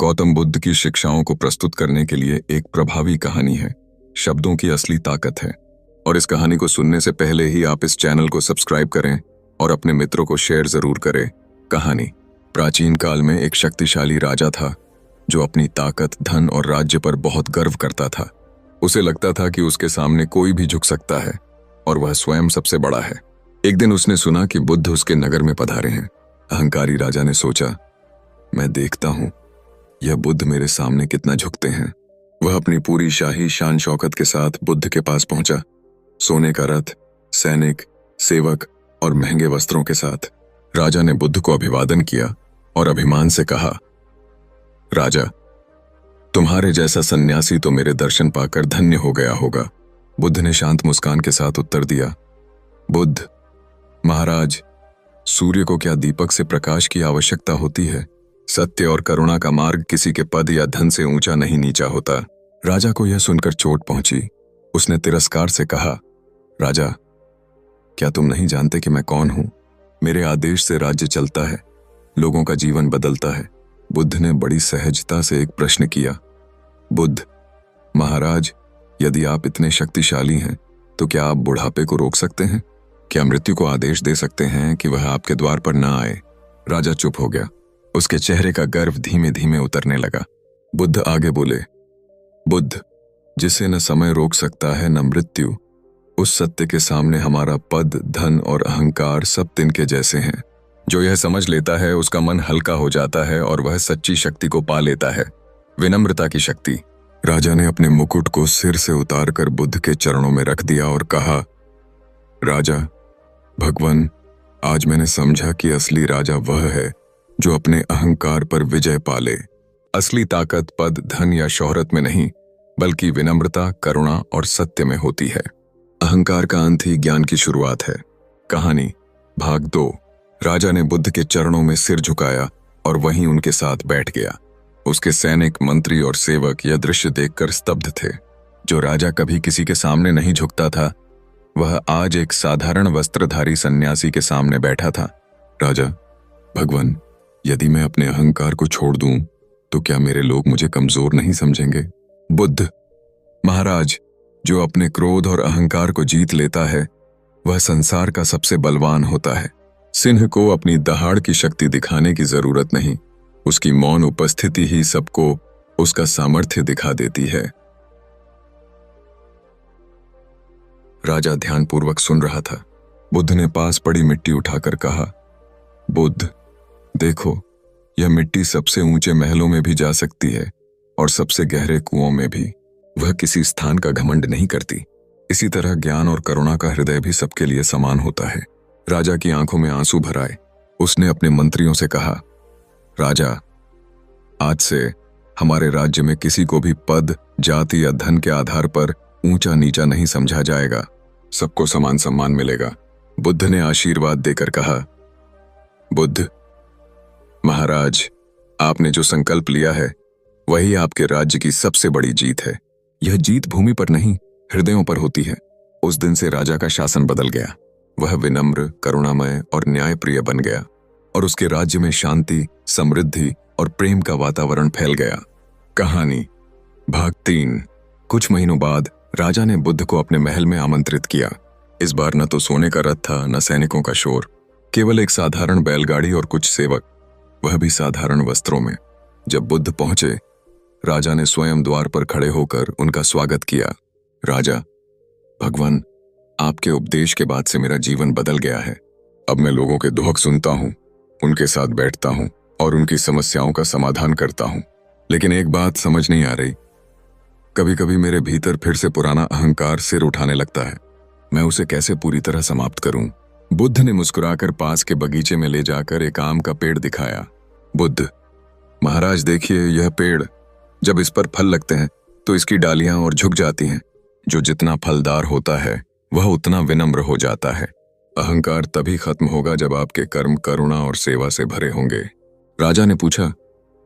गौतम बुद्ध की शिक्षाओं को प्रस्तुत करने के लिए एक प्रभावी कहानी है। शब्दों की असली ताकत है। और इस कहानी को सुनने से पहले ही आप इस चैनल को सब्सक्राइब करें और अपने मित्रों को शेयर जरूर करें। कहानी। प्राचीन काल में एक शक्तिशाली राजा था जो अपनी ताकत, धन और राज्य पर बहुत गर्व करता था। उसे लगता था कि उसके सामने कोई भी झुक सकता है और वह स्वयं सबसे बड़ा है। एक दिन उसने सुना कि बुद्ध उसके नगर में पधारे हैं। अहंकारी राजा ने सोचा, मैं देखता हूं यह बुद्ध मेरे सामने कितना झुकते हैं। वह अपनी पूरी शाही शान शौकत के साथ बुद्ध के पास पहुंचा। सोने का रथ, सैनिक, सेवक और महंगे वस्त्रों के साथ राजा ने बुद्ध को अभिवादन किया और अभिमान से कहा, राजा, तुम्हारे जैसा सन्यासी तो मेरे दर्शन पाकर धन्य हो गया होगा। बुद्ध ने शांत मुस्कान के साथ उत्तर दिया, बुद्ध महाराज, सूर्य को क्या दीपक से प्रकाश की आवश्यकता होती है? सत्य और करुणा का मार्ग किसी के पद या धन से ऊंचा नहीं नीचा होता। राजा को यह सुनकर चोट पहुंची। उसने तिरस्कार से कहा, राजा, क्या तुम नहीं जानते कि मैं कौन हूं? मेरे आदेश से राज्य चलता है, लोगों का जीवन बदलता है। बुद्ध ने बड़ी सहजता से एक प्रश्न किया, बुद्ध महाराज, यदि आप इतने शक्तिशाली हैं तो क्या आप बुढ़ापे को रोक सकते हैं? क्या मृत्यु को आदेश दे सकते हैं कि वह आपके द्वार पर न आए? राजा चुप हो गया। उसके चेहरे का गर्व धीमे धीमे उतरने लगा। बुद्ध आगे बोले, बुद्ध, जिसे न समय रोक सकता है न मृत्यु, उस सत्य के सामने हमारा पद, धन और अहंकार सब तिनके जैसे हैं। जो यह समझ लेता है उसका मन हल्का हो जाता है और वह सच्ची शक्ति को पा लेता है, विनम्रता की शक्ति। राजा ने अपने मुकुट को सिर से उतारकर बुद्ध के चरणों में रख दिया और कहा, राजा, भगवान, आज मैंने समझा कि असली राजा वह है जो अपने अहंकार पर विजय पाले। असली ताकत पद, धन या शोहरत में नहीं, बल्कि विनम्रता, करुणा और सत्य में होती है। अहंकार का अंत ही ज्ञान की शुरुआत है। कहानी भाग 2। राजा ने बुद्ध के चरणों में सिर झुकाया और वहीं उनके साथ बैठ गया। उसके सैनिक, मंत्री और सेवक यह दृश्य देखकर स्तब्ध थे। जो राजा कभी किसी के सामने नहीं झुकता था, वह आज एक साधारण वस्त्रधारी सन्यासी के सामने बैठा था। राजा, भगवान, यदि मैं अपने अहंकार को छोड़ दूं तो क्या मेरे लोग मुझे कमजोर नहीं समझेंगे? बुद्ध महाराज, जो अपने क्रोध और अहंकार को जीत लेता है वह संसार का सबसे बलवान होता है। सिंह को अपनी दहाड़ की शक्ति दिखाने की जरूरत नहीं, उसकी मौन उपस्थिति ही सबको उसका सामर्थ्य दिखा देती है। राजा ध्यानपूर्वक सुन रहा था। बुद्ध ने पास पड़ी मिट्टी उठाकर कहा, बुद्ध, देखो, यह मिट्टी सबसे ऊंचे महलों में भी जा सकती है और सबसे गहरे कुओं में भी। वह किसी स्थान का घमंड नहीं करती। इसी तरह ज्ञान और करुणा का हृदय भी सबके लिए समान होता है। राजा की आंखों में आंसू भर आए। उसने अपने मंत्रियों से कहा, राजा, आज से हमारे राज्य में किसी को भी पद, जाति या धन के आधार पर ऊंचा नीचा नहीं समझा जाएगा। सबको समान सम्मान मिलेगा। बुद्ध ने आशीर्वाद देकर कहा, बुद्ध महाराज, आपने जो संकल्प लिया है वही आपके राज्य की सबसे बड़ी जीत है। यह जीत भूमि पर नहीं, हृदयों पर होती है। उस दिन से राजा का शासन बदल गया। वह विनम्र, करुणामय और न्यायप्रिय बन गया और उसके राज्य में शांति, समृद्धि और प्रेम का वातावरण फैल गया। कहानी भाग 3। कुछ महीनों बाद राजा ने बुद्ध को अपने महल में आमंत्रित किया। इस बार न तो सोने का रथ था, न सैनिकों का शोर, केवल एक साधारण बैलगाड़ी और कुछ सेवक, वह भी साधारण वस्त्रों में। जब बुद्ध पहुंचे, राजा ने स्वयं द्वार पर खड़े होकर उनका स्वागत किया। राजा, भगवान, आपके उपदेश के बाद से मेरा जीवन बदल गया है। अब मैं लोगों के दुख सुनता हूं, उनके साथ बैठता हूं और उनकी समस्याओं का समाधान करता हूं। लेकिन एक बात समझ नहीं आ रही, कभी कभी मेरे भीतर फिर से पुराना अहंकार सिर उठाने लगता है। मैं उसे कैसे पूरी तरह समाप्त करूं? बुद्ध ने मुस्कुराकर पास के बगीचे में ले जाकर एक आम का पेड़ दिखाया। बुद्ध महाराज, देखिए, यह पेड़, जब इस पर फल लगते हैं तो इसकी डालियां और झुक जाती हैं। जो जितना फलदार होता है वह उतना विनम्र हो जाता है। अहंकार तभी खत्म होगा जब आपके कर्म करुणा और सेवा से भरे होंगे। राजा ने पूछा,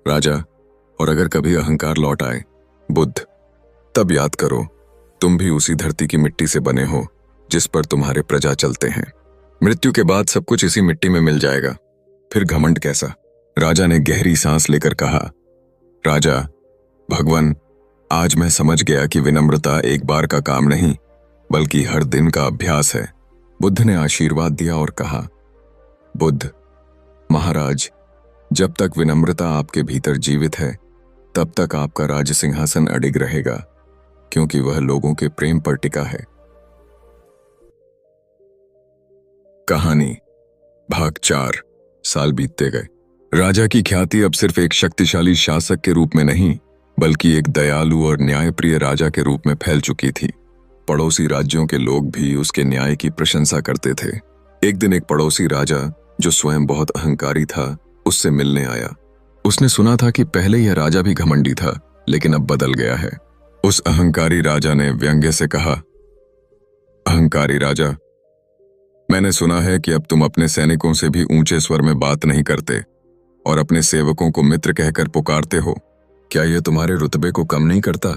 राजा, और अगर कभी अहंकार लौट आए? बुद्ध, तब याद करो, तुम भी उसी धरती की मिट्टी से बने हो जिस पर तुम्हारे प्रजा चलते हैं। मृत्यु के बाद सब कुछ इसी मिट्टी में मिल जाएगा, फिर घमंड कैसा? राजा ने गहरी सांस लेकर कहा, राजा, भगवान, आज मैं समझ गया कि विनम्रता एक बार का काम नहीं बल्कि हर दिन का अभ्यास है। बुद्ध ने आशीर्वाद दिया और कहा, बुद्ध महाराज, जब तक विनम्रता आपके भीतर जीवित है तब तक आपका राज सिंहासन अडिग रहेगा, क्योंकि वह लोगों के प्रेम पर टिका है। कहानी भाग 4। साल बीतते गए। राजा की ख्याति अब सिर्फ एक शक्तिशाली शासक के रूप में नहीं बल्कि एक दयालु और न्यायप्रिय राजा के रूप में फैल चुकी थी। पड़ोसी राज्यों के लोग भी उसके न्याय की प्रशंसा करते थे। एक दिन एक पड़ोसी राजा जो स्वयं बहुत अहंकारी था उससे मिलने आया। उसने सुना था कि पहले यह राजा भी घमंडी था लेकिन अब बदल गया है। उस अहंकारी राजा ने व्यंग्य से कहा, अहंकारी राजा, मैंने सुना है कि अब तुम अपने सैनिकों से भी ऊंचे स्वर में बात नहीं करते और अपने सेवकों को मित्र कहकर पुकारते हो। क्या यह तुम्हारे रुतबे को कम नहीं करता?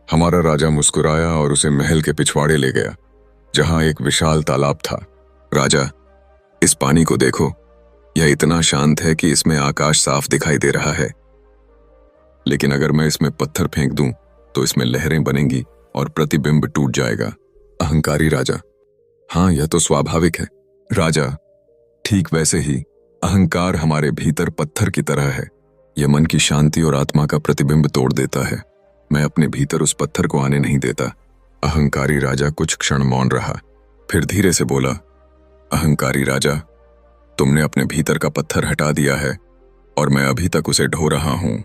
हमारा राजा मुस्कुराया और उसे महल के पिछवाड़े ले गया, जहां एक विशाल तालाब था। राजा, इस पानी को देखो, यह इतना शांत है कि इसमें आकाश साफ दिखाई दे रहा है, लेकिन अगर मैं इसमें पत्थर फेंक दूं तो इसमें लहरें बनेंगी और प्रतिबिंब टूट जाएगा। अहंकारी राजा, हाँ, यह तो स्वाभाविक है। राजा, ठीक वैसे ही अहंकार हमारे भीतर पत्थर की तरह है। यह मन की शांति और आत्मा का प्रतिबिंब तोड़ देता है। मैं अपने भीतर उस पत्थर को आने नहीं देता। अहंकारी राजा कुछ क्षण मौन रहा, फिर धीरे से बोला, अहंकारी राजा, तुमने अपने भीतर का पत्थर हटा दिया है और मैं अभी तक उसे ढो रहा हूं।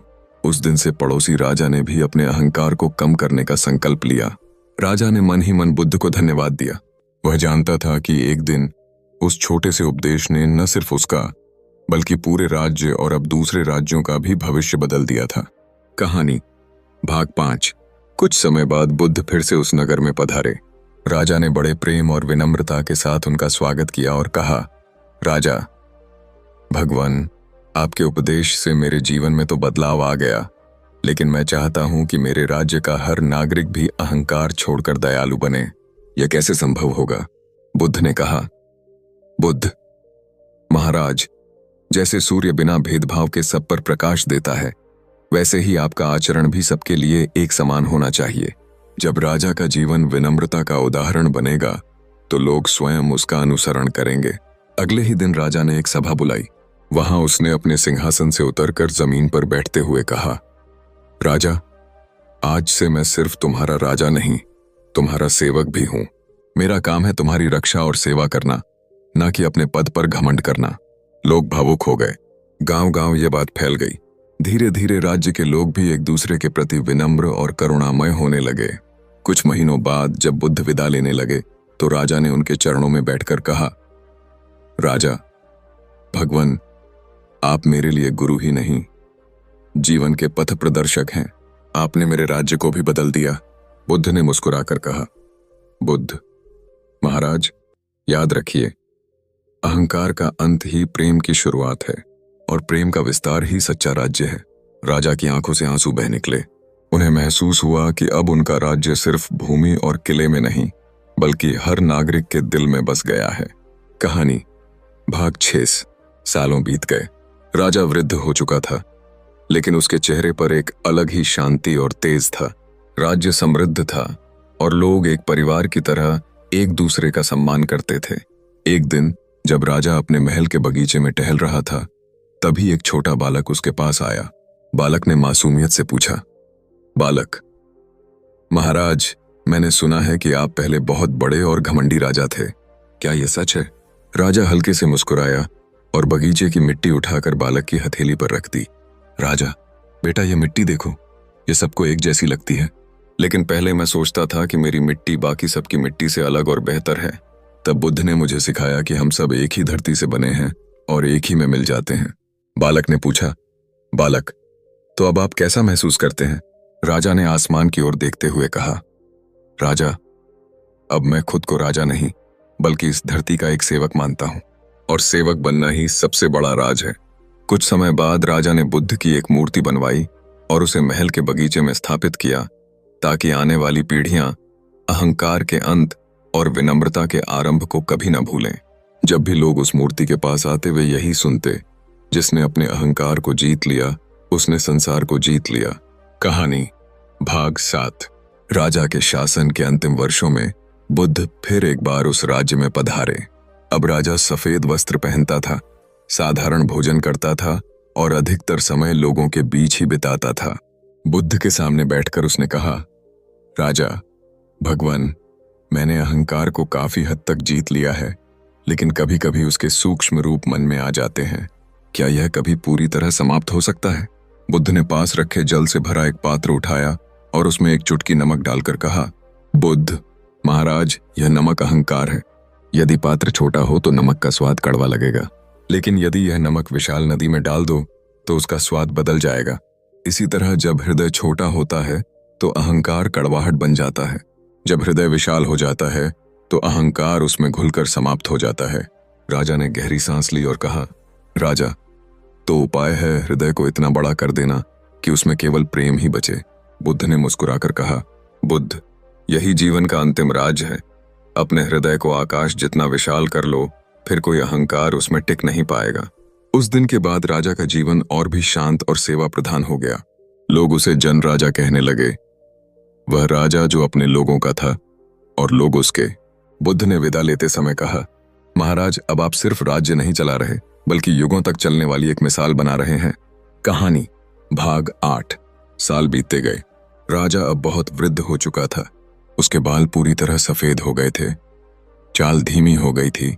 उस दिन से पड़ोसी राजा ने भी अपने अहंकार को कम करने का संकल्प लिया। राजा ने मन ही मन बुद्ध को धन्यवाद दिया। वह जानता था कि एक दिन उस छोटे से उपदेश ने न सिर्फ उसका बल्कि पूरे राज्य और अब दूसरे राज्यों का भी भविष्य बदल दिया था। कहानी भाग 5। कुछ समय बाद बुद्ध फिर से उस नगर में पधारे। राजा ने बड़े प्रेम और विनम्रता के साथ उनका स्वागत किया और कहा, राजा, भगवान, आपके उपदेश से मेरे जीवन में तो बदलाव आ गया, लेकिन मैं चाहता हूं कि मेरे राज्य का हर नागरिक भी अहंकार छोड़कर दयालु बने। यह कैसे संभव होगा? बुद्ध ने कहा, बुद्ध महाराज, जैसे सूर्य बिना भेदभाव के सब पर प्रकाश देता है, वैसे ही आपका आचरण भी सबके लिए एक समान होना चाहिए। जब राजा का जीवन विनम्रता का उदाहरण बनेगा तो लोग स्वयं उसका अनुसरण करेंगे। अगले ही दिन राजा ने एक सभा बुलाई। वहां उसने अपने सिंहासन से उतरकर जमीन पर बैठते हुए कहा, राजा, आज से मैं सिर्फ तुम्हारा राजा नहीं, तुम्हारा सेवक भी हूं। मेरा काम है तुम्हारी रक्षा और सेवा करना, न कि अपने पद पर घमंड करना। लोग भावुक हो गए। गांव-गांव ये बात फैल गई। धीरे धीरे राज्य के लोग भी एक दूसरे के प्रति विनम्र और करुणामय होने लगे। कुछ महीनों बाद जब बुद्ध विदा लेने लगे तो राजा ने उनके चरणों में बैठकर कहा, राजा, भगवान, आप मेरे लिए गुरु ही नहीं, जीवन के पथ प्रदर्शक हैं। आपने मेरे राज्य को भी बदल दिया। बुद्ध ने मुस्कुराकर कहा, बुद्ध महाराज, याद रखिए, अहंकार का अंत ही प्रेम की शुरुआत है और प्रेम का विस्तार ही सच्चा राज्य है। राजा की आंखों से आंसू बह निकले। उन्हें महसूस हुआ कि अब उनका राज्य सिर्फ भूमि और किले में नहीं बल्कि हर नागरिक के दिल में बस गया है। कहानी भाग 6। सालों बीत गए। राजा वृद्ध हो चुका था, लेकिन उसके चेहरे पर एक अलग ही शांति और तेज था। राज्य समृद्ध था और लोग एक परिवार की तरह एक दूसरे का सम्मान करते थे। एक दिन जब राजा अपने महल के बगीचे में टहल रहा था, तभी एक छोटा बालक उसके पास आया। बालक ने मासूमियत से पूछा, बालक, महाराज, मैंने सुना है कि आप पहले बहुत बड़े और घमंडी राजा थे, क्या यह सच है? राजा हल्के से मुस्कुराया और बगीचे की मिट्टी उठाकर बालक की हथेली पर रख दी। राजा, बेटा, यह मिट्टी देखो, यह सबको एक जैसी लगती है, लेकिन पहले मैं सोचता था कि मेरी मिट्टी बाकी सबकी मिट्टी से अलग और बेहतर है। तब बुद्ध ने मुझे सिखाया कि हम सब एक ही धरती से बने हैं और एक ही में मिल जाते हैं। बालक ने पूछा, बालक, तो अब आप कैसा महसूस करते हैं? राजा ने आसमान की ओर देखते हुए कहा, राजा, अब मैं खुद को राजा नहीं बल्कि इस धरती का एक सेवक मानता हूं और सेवक बनना ही सबसे बड़ा राज है। कुछ समय बाद राजा ने बुद्ध की एक मूर्ति बनवाई और उसे महल के बगीचे में स्थापित किया ताकि आने वाली पीढ़ियां अहंकार के अंत और विनम्रता के आरंभ को कभी न भूलें। जब भी लोग उस मूर्ति के पास आते वे यही सुनते, जिसने अपने अहंकार को जीत लिया उसने संसार को जीत लिया। कहानी भाग 7। राजा के शासन के अंतिम वर्षों में बुद्ध फिर एक बार उस राज्य में पधारे। अब राजा सफेद वस्त्र पहनता था, साधारण भोजन करता था और अधिकतर समय लोगों के बीच ही बिताता था। बुद्ध के सामने बैठकर उसने कहा, राजा, भगवान, मैंने अहंकार को काफी हद तक जीत लिया है, लेकिन कभी कभी उसके सूक्ष्म रूप मन में आ जाते हैं। क्या यह कभी पूरी तरह समाप्त हो सकता है? बुद्ध ने पास रखे जल से भरा एक पात्र उठाया और उसमें एक चुटकी नमक डालकर कहा, बुद्ध महाराज, यह नमक अहंकार है। यदि पात्र छोटा हो तो नमक का स्वाद कड़वा लगेगा, लेकिन यदि यह नमक विशाल नदी में डाल दो तो उसका स्वाद बदल जाएगा। इसी तरह जब हृदय छोटा होता है तो अहंकार कड़वाहट बन जाता है। जब हृदय विशाल हो जाता है तो अहंकार उसमें घुलकर समाप्त हो जाता है। राजा ने गहरी सांस ली और कहा, राजा, तो उपाय है हृदय को इतना बड़ा कर देना कि उसमें केवल प्रेम ही बचे। बुद्ध ने मुस्कुराकर कहा, बुद्ध, यही जीवन का अंतिम राज है। अपने हृदय को आकाश जितना विशाल कर लो, फिर कोई अहंकार उसमें टिक नहीं पाएगा। उस दिन के बाद राजा का जीवन और भी शांत और सेवा प्रधान हो गया। लोग उसे जन राजा कहने लगे, वह राजा जो अपने लोगों का था और लोग उसके। बुद्ध ने विदा लेते समय कहा, महाराज, अब आप सिर्फ राज्य नहीं चला रहे, बल्कि युगों तक चलने वाली एक मिसाल बना रहे हैं। कहानी भाग 8। साल बीतते गए। राजा अब बहुत वृद्ध हो चुका था। उसके बाल पूरी तरह सफेद हो गए थे, चाल धीमी हो गई थी,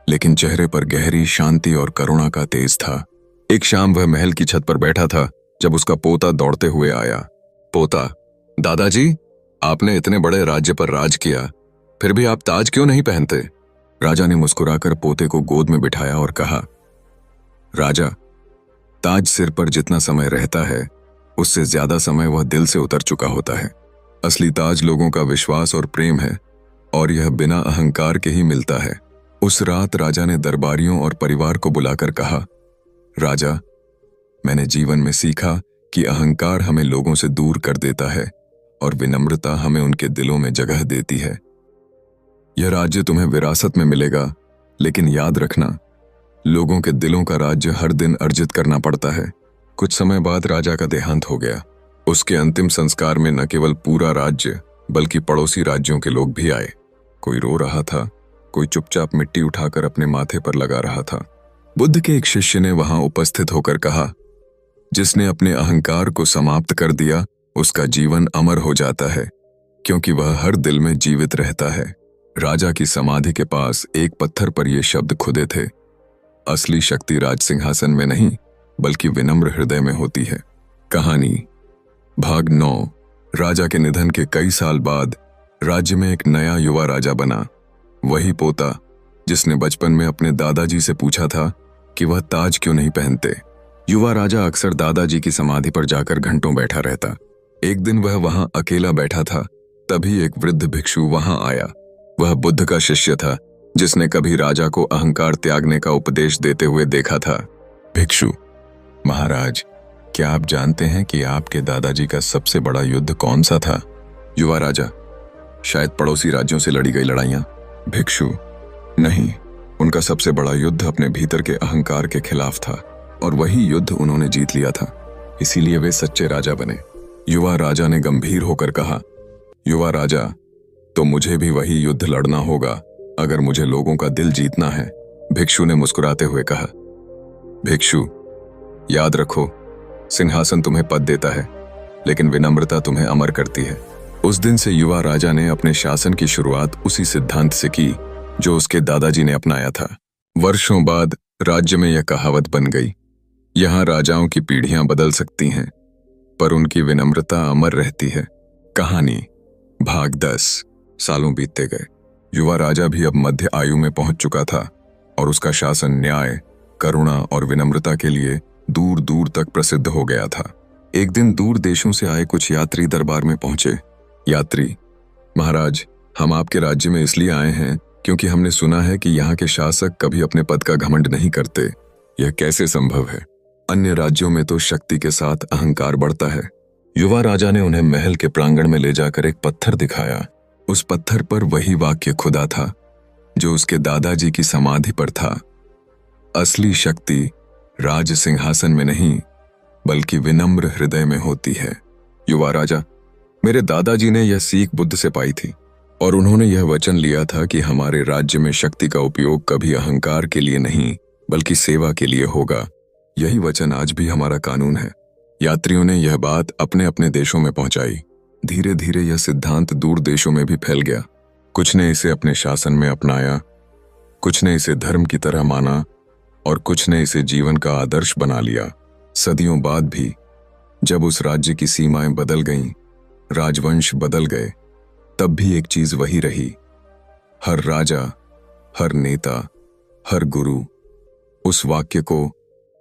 लेकिन चेहरे पर गहरी शांति और करुणा का तेज था। एक शाम वह महल की छत पर बैठा था जब उसका पोता दौड़ते हुए आया। पोता, दादाजी, आपने इतने बड़े राज्य पर राज किया, फिर भी आप ताज क्यों नहीं पहनते? राजा ने मुस्कुराकर पोते को गोद में बिठाया और कहा, राजा, ताज सिर पर जितना समय रहता है उससे ज्यादा समय वह दिल से उतर चुका होता है। असली ताज लोगों का विश्वास और प्रेम है, और यह बिना अहंकार के ही मिलता है। उस रात राजा ने दरबारियों और परिवार को बुलाकर कहा, राजा, मैंने जीवन में सीखा कि अहंकार हमें लोगों से दूर कर देता है और विनम्रता हमें उनके दिलों में जगह देती है। यह राज्य तुम्हें विरासत में मिलेगा, लेकिन याद रखना, लोगों के दिलों का राज्य हर दिन अर्जित करना पड़ता है। कुछ समय बाद राजा का देहांत हो गया। उसके अंतिम संस्कार में न केवल पूरा राज्य बल्कि पड़ोसी राज्यों के लोग भी आए। कोई रो रहा था, कोई चुपचाप मिट्टी उठाकर अपने माथे पर लगा रहा था। बुद्ध के एक शिष्य ने वहां उपस्थित होकर कहा, जिसने अपने अहंकार को समाप्त कर दिया उसका जीवन अमर हो जाता है, क्योंकि वह हर दिल में जीवित रहता है। राजा की समाधि के पास एक पत्थर पर ये शब्द खुदे थे, असली शक्ति राज सिंहासन में नहीं बल्कि विनम्र हृदय में होती है। कहानी भाग 9। राजा के निधन के कई साल बाद राज्य में एक नया युवा राजा बना। वही पोता जिसने बचपन में अपने दादाजी से पूछा था कि वह ताज क्यों नहीं पहनते। युवा राजा अक्सर दादाजी की समाधि पर जाकर घंटों बैठा रहता। एक दिन वह वहां अकेला बैठा था, तभी एक वृद्ध भिक्षु वहां आया। वह बुद्ध का शिष्य था, जिसने कभी राजा को अहंकार त्यागने का उपदेश देते हुए देखा था। भिक्षु, महाराज, क्या आप जानते हैं कि आपके दादाजी का सबसे बड़ा युद्ध कौन सा था? युवा राजा, शायद पड़ोसी राज्यों से लड़ी गई लड़ाइयां। भिक्षु, नहीं, उनका सबसे बड़ा युद्ध अपने भीतर के अहंकार के खिलाफ था, और वही युद्ध उन्होंने जीत लिया था। इसीलिए वे सच्चे राजा बने। युवा राजा ने गंभीर होकर कहा, युवा राजा, तो मुझे भी वही युद्ध लड़ना होगा अगर मुझे लोगों का दिल जीतना है। भिक्षु ने मुस्कुराते हुए कहा, भिक्षु, याद रखो, सिंहासन तुम्हें पद देता है, लेकिन विनम्रता तुम्हें अमर करती है। उस दिन से युवा राजा ने अपने शासन की शुरुआत उसी सिद्धांत से की जो उसके दादाजी ने अपनाया था। वर्षों बाद राज्य में यह कहावत बन गई, यहाँ राजाओं की पीढ़ियां बदल सकती हैं, पर उनकी विनम्रता अमर रहती है। कहानी भाग 10। सालों बीतते गए। युवा राजा भी अब मध्य आयु में पहुंच चुका था, और उसका शासन न्याय, करुणा और विनम्रता के लिए दूर दूर तक प्रसिद्ध हो गया था। एक दिन दूर देशों से आए कुछ यात्री दरबार में पहुंचे। यात्री, महाराज, हम आपके राज्य में इसलिए आए हैं क्योंकि हमने सुना है कि यहाँ के शासक कभी अपने पद का घमंड नहीं करते। यह कैसे संभव है? अन्य राज्यों में तो शक्ति के साथ अहंकार बढ़ता है। युवा राजा ने उन्हें महल के प्रांगण में ले जाकर एक पत्थर दिखाया। उस पत्थर पर वही वाक्य खुदा था जो उसके दादाजी की समाधि पर था, असली शक्ति राज सिंहासन में नहीं बल्कि विनम्र हृदय में होती है। युवा राजा, मेरे दादाजी ने यह सीख बुद्ध से पाई थी और उन्होंने यह वचन लिया था कि हमारे राज्य में शक्ति का उपयोग कभी अहंकार के लिए नहीं बल्कि सेवा के लिए होगा। यही वचन आज भी हमारा कानून है। यात्रियों ने यह बात अपने अपने देशों में पहुंचाई। धीरे धीरे यह सिद्धांत दूर देशों में भी फैल गया। कुछ ने इसे अपने शासन में अपनाया, कुछ ने इसे धर्म की तरह माना और कुछ ने इसे जीवन का आदर्श बना लिया। सदियों बाद भी जब उस राज्य की सीमाएं बदल गईं, राजवंश बदल गए, तब भी एक चीज वही रही। हर राजा, हर नेता, हर गुरु उस वाक्य को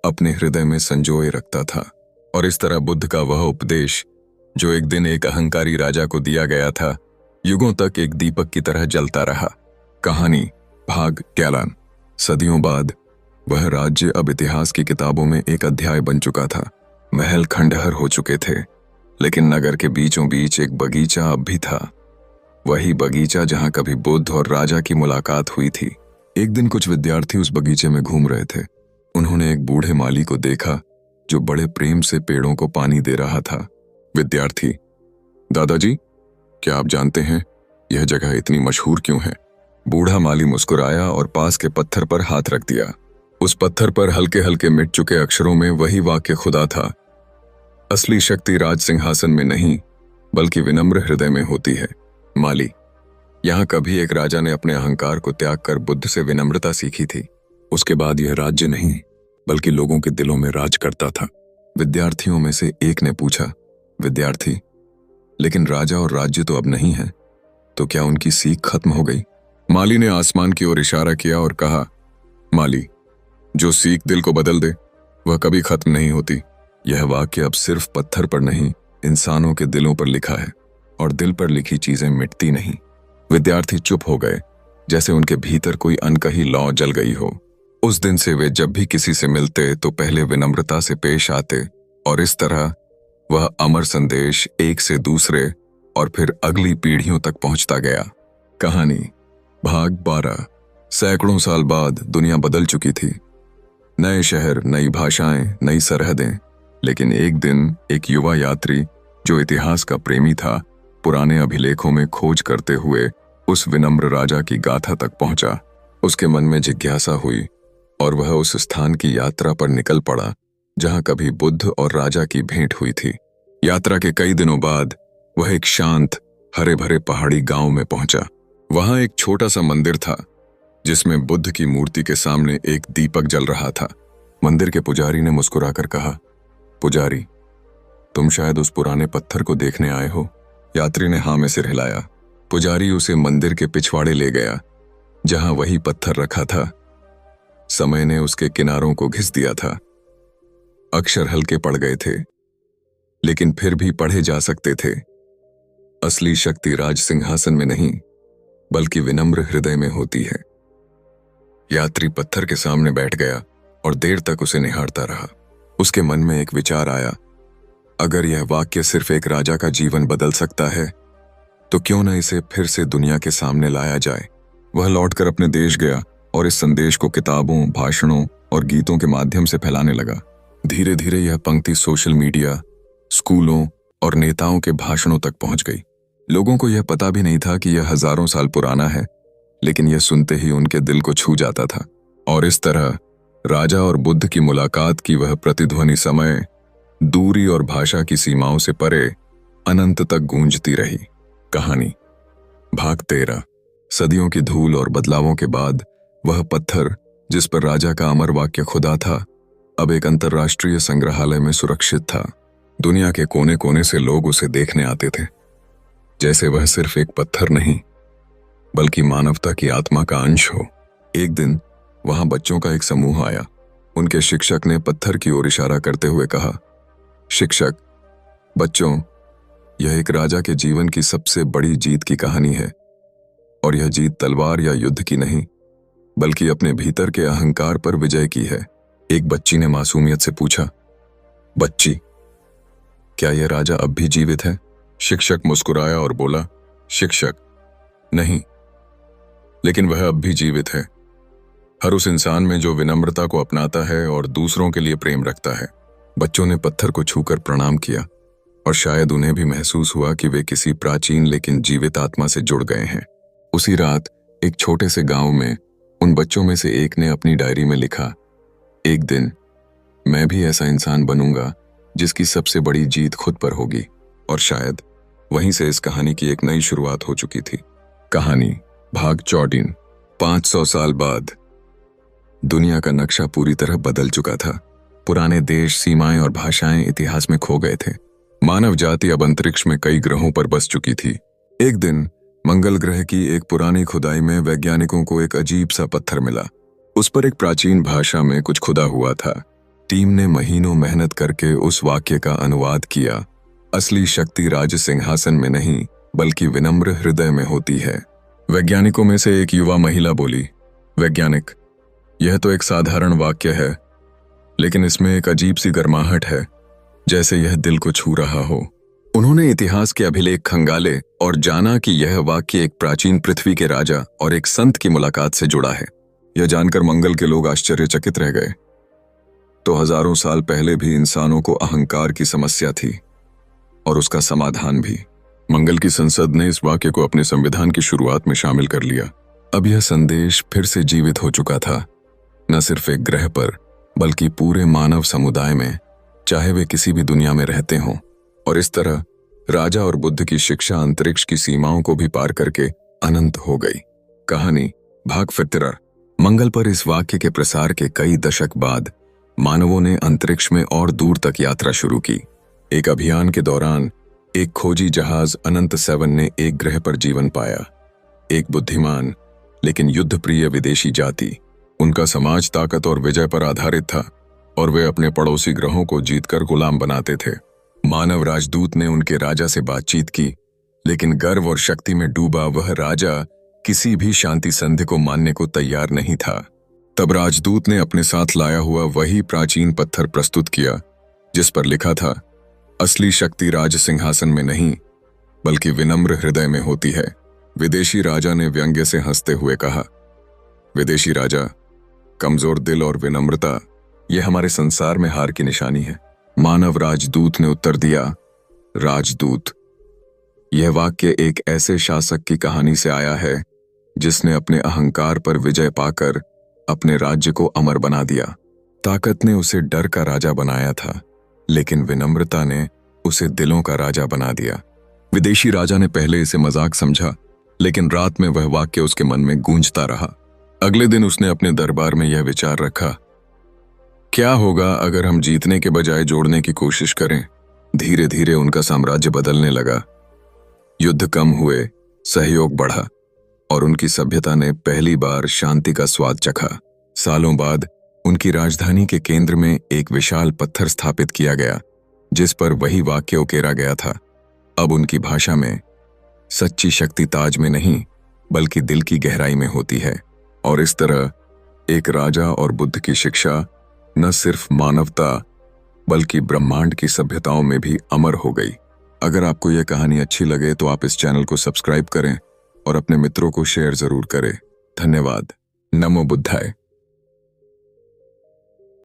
अपने हृदय में संजोए रखता था। और इस तरह बुद्ध का वह उपदेश जो एक दिन एक अहंकारी राजा को दिया गया था, युगों तक एक दीपक की तरह जलता रहा। कहानी भाग 11। सदियों बाद वह राज्य अब इतिहास की किताबों में एक अध्याय बन चुका था। महल खंडहर हो चुके थे, लेकिन नगर के बीचों बीच एक बगीचा अब भी था। वही बगीचा जहां कभी बुद्ध और राजा की मुलाकात हुई थी। एक दिन कुछ विद्यार्थी उस बगीचे में घूम रहे थे। उन्होंने एक बूढ़े माली को देखा जो बड़े प्रेम से पेड़ों को पानी दे रहा था। विद्यार्थी, दादाजी, क्या आप जानते हैं यह जगह इतनी मशहूर क्यों है? बूढ़ा माली मुस्कुराया और पास के पत्थर पर हाथ रख दिया। उस पत्थर पर हल्के हल्के मिट चुके अक्षरों में वही वाक्य खुदा था, असली शक्ति राज सिंहासन में नहीं बल्कि विनम्र हृदय में होती है। माली, यहां कभी एक राजा ने अपने अहंकार को त्याग कर बुद्ध से विनम्रता सीखी थी। उसके बाद यह राज्य नहीं बल्कि लोगों के दिलों में राज करता था। विद्यार्थियों में से एक ने पूछा, विद्यार्थी, लेकिन राजा और राज्य तो अब नहीं है, तो क्या उनकी सीख खत्म हो गई? माली ने आसमान की ओर इशारा किया और कहा, माली, जो सीख दिल को बदल दे वह कभी खत्म नहीं होती। यह वाक्य अब सिर्फ पत्थर पर नहीं, इंसानों के दिलों पर लिखा है, और दिल पर लिखी चीजें मिटती नहीं। विद्यार्थी चुप हो गए, जैसे उनके भीतर कोई अनकही लौ जल गई हो। उस दिन से वे जब भी किसी से मिलते तो पहले विनम्रता से पेश आते, और इस तरह वह अमर संदेश एक से दूसरे और फिर अगली पीढ़ियों तक पहुंचता गया। कहानी भाग 12। सैकड़ों साल बाद दुनिया बदल चुकी थी। नए शहर, नई भाषाएं, नई सरहदें, लेकिन एक दिन एक युवा यात्री जो इतिहास का प्रेमी था, पुराने अभिलेखों में खोज करते हुए उस विनम्र राजा की गाथा तक पहुंचा। उसके मन में जिज्ञासा हुई और वह उस स्थान की यात्रा पर निकल पड़ा जहां कभी बुद्ध और राजा की भेंट हुई थी। यात्रा के कई दिनों बाद वह एक शांत, हरे भरे पहाड़ी गांव में पहुंचा। वहां एक छोटा सा मंदिर था जिसमें बुद्ध की मूर्ति के सामने एक दीपक जल रहा था। मंदिर के पुजारी ने मुस्कुराकर कहा, पुजारी, तुम शायद उस पुराने पत्थर को देखने आए हो? यात्री ने हाँ में सिर हिलाया। पुजारी उसे मंदिर के पिछवाड़े ले गया जहां वही पत्थर रखा था। समय ने उसके किनारों को घिस दिया था। अक्षर हल्के पड़ गए थे, लेकिन फिर भी पढ़े जा सकते थे। असली शक्ति राज सिंहासन में नहीं बल्कि विनम्र हृदय में होती है। यात्री पत्थर के सामने बैठ गया और देर तक उसे निहारता रहा। उसके मन में एक विचार आया, अगर यह वाक्य सिर्फ एक राजा का जीवन बदल सकता है तो क्यों न इसे फिर से दुनिया के सामने लाया जाए। वह लौटकर अपने देश गया और इस संदेश को किताबों, भाषणों और गीतों के माध्यम से फैलाने लगा। धीरे धीरे यह पंक्ति सोशल मीडिया, स्कूलों और नेताओं के भाषणों तक पहुंच गई। लोगों को यह पता भी नहीं था कि यह हजारों साल पुराना है, लेकिन यह सुनते ही उनके दिल को छू जाता था। और इस तरह राजा और बुद्ध की मुलाकात की वह प्रतिध्वनि समय, दूरी और भाषा की सीमाओं से परे अनंत तक गूंजती रही। कहानी भाग 13। सदियों की धूल और बदलावों के बाद वह पत्थर जिस पर राजा का अमर वाक्य खुदा था, अब एक अंतर्राष्ट्रीय संग्रहालय में सुरक्षित था। दुनिया के कोने कोने से लोग उसे देखने आते थे, जैसे वह सिर्फ एक पत्थर नहीं बल्कि मानवता की आत्मा का अंश हो। एक दिन वहां बच्चों का एक समूह आया। उनके शिक्षक ने पत्थर की ओर इशारा करते हुए कहा, शिक्षक, बच्चों, यह एक राजा के जीवन की सबसे बड़ी जीत की कहानी है, और यह जीत तलवार या युद्ध की नहीं बल्कि अपने भीतर के अहंकार पर विजय की है। एक बच्ची ने मासूमियत से पूछा, बच्ची, क्या यह राजा अब भी जीवित है? शिक्षक मुस्कुराया और बोला, शिक्षक, नहीं, लेकिन वह अब भी जीवित है। हर उस इंसान में जो विनम्रता को अपनाता है और दूसरों के लिए प्रेम रखता है। बच्चों ने पत्थर को छूकर प्रणाम किया और शायद उन्हें भी महसूस हुआ कि वे किसी प्राचीन लेकिन जीवित आत्मा से जुड़ गए हैं। उसी रात एक छोटे से गांव में उन बच्चों में से एक ने अपनी डायरी में लिखा, एक दिन मैं भी ऐसा इंसान बनूंगा जिसकी सबसे बड़ी जीत खुद पर होगी। और शायद वहीं से इस कहानी की एक नई शुरुआत हो चुकी थी। कहानी भाग 14। 500 साल बाद दुनिया का नक्शा पूरी तरह बदल चुका था। पुराने देश, सीमाएं और भाषाएं इतिहास में खो गए थे। मानव जाति अब अंतरिक्ष में कई ग्रहों पर बस चुकी थी। एक दिन मंगल ग्रह की एक पुरानी खुदाई में वैज्ञानिकों को एक अजीब सा पत्थर मिला। उस पर एक प्राचीन भाषा में कुछ खुदा हुआ था। टीम ने महीनों मेहनत करके उस वाक्य का अनुवाद किया, असली शक्ति राज सिंहासन में नहीं बल्कि विनम्र हृदय में होती है। वैज्ञानिकों में से एक युवा महिला बोली, वैज्ञानिक, यह तो एक साधारण वाक्य है, लेकिन इसमें एक अजीब सी गर्माहट है, जैसे यह दिल को छू रहा हो। उन्होंने इतिहास के अभिलेख खंगाले और जाना कि यह वाक्य एक प्राचीन पृथ्वी के राजा और एक संत की मुलाकात से जुड़ा है। यह जानकर मंगल के लोग आश्चर्यचकित रह गए। तो हजारों साल पहले भी इंसानों को अहंकार की समस्या थी और उसका समाधान भी। मंगल की संसद ने इस वाक्य को अपने संविधान की शुरुआत में शामिल कर लिया। अब यह संदेश फिर से जीवित हो चुका था, न सिर्फ एक ग्रह पर बल्कि पूरे मानव समुदाय में, चाहे वे किसी भी दुनिया में रहते हों। और इस तरह राजा और बुद्ध की शिक्षा अंतरिक्ष की सीमाओं को भी पार करके अनंत हो गई। कहानी भाग 15। मंगल पर इस वाक्य के प्रसार के कई दशक बाद मानवों ने अंतरिक्ष में और दूर तक यात्रा शुरू की। एक अभियान के दौरान एक खोजी जहाज अनंत 7 ने एक ग्रह पर जीवन पाया। एक बुद्धिमान लेकिन युद्धप्रिय विदेशी जाति। उनका समाज ताकत और विजय पर आधारित था और वे अपने पड़ोसी ग्रहों को जीतकर गुलाम बनाते थे। मानव राजदूत ने उनके राजा से बातचीत की, लेकिन गर्व और शक्ति में डूबा वह राजा किसी भी शांति संधि को मानने को तैयार नहीं था। तब राजदूत ने अपने साथ लाया हुआ वही प्राचीन पत्थर प्रस्तुत किया जिस पर लिखा था, असली शक्ति राज सिंहासन में नहीं बल्कि विनम्र हृदय में होती है। विदेशी राजा ने व्यंग्य से हंसते हुए कहा, विदेशी राजा, कमजोर दिल और विनम्रता यह हमारे संसार में हार की निशानी है। मानव राजदूत ने उत्तर दिया, राजदूत, यह वाक्य एक ऐसे शासक की कहानी से आया है जिसने अपने अहंकार पर विजय पाकर अपने राज्य को अमर बना दिया। ताकत ने उसे डर का राजा बनाया था, लेकिन विनम्रता ने उसे दिलों का राजा बना दिया। विदेशी राजा ने पहले इसे मजाक समझा, लेकिन रात में वह वाक्य उसके मन में गूंजता रहा। अगले दिन उसने अपने दरबार में यह विचार रखा, क्या होगा अगर हम जीतने के बजाय जोड़ने की कोशिश करें। धीरे धीरे उनका साम्राज्य बदलने लगा। युद्ध कम हुए, सहयोग बढ़ा और उनकी सभ्यता ने पहली बार शांति का स्वाद चखा। सालों बाद उनकी राजधानी के केंद्र में एक विशाल पत्थर स्थापित किया गया जिस पर वही वाक्य उकेरा गया था। अब उनकी भाषा में सच्ची शक्ति ताज में नहीं बल्कि दिल की गहराई में होती है। और इस तरह एक राजा और बुद्ध की शिक्षा न सिर्फ मानवता बल्कि ब्रह्मांड की सभ्यताओं में भी अमर हो गई। अगर आपको यह कहानी अच्छी लगे तो आप इस चैनल को सब्सक्राइब करें और अपने मित्रों को शेयर जरूर करें। धन्यवाद। नमो बुद्धाय।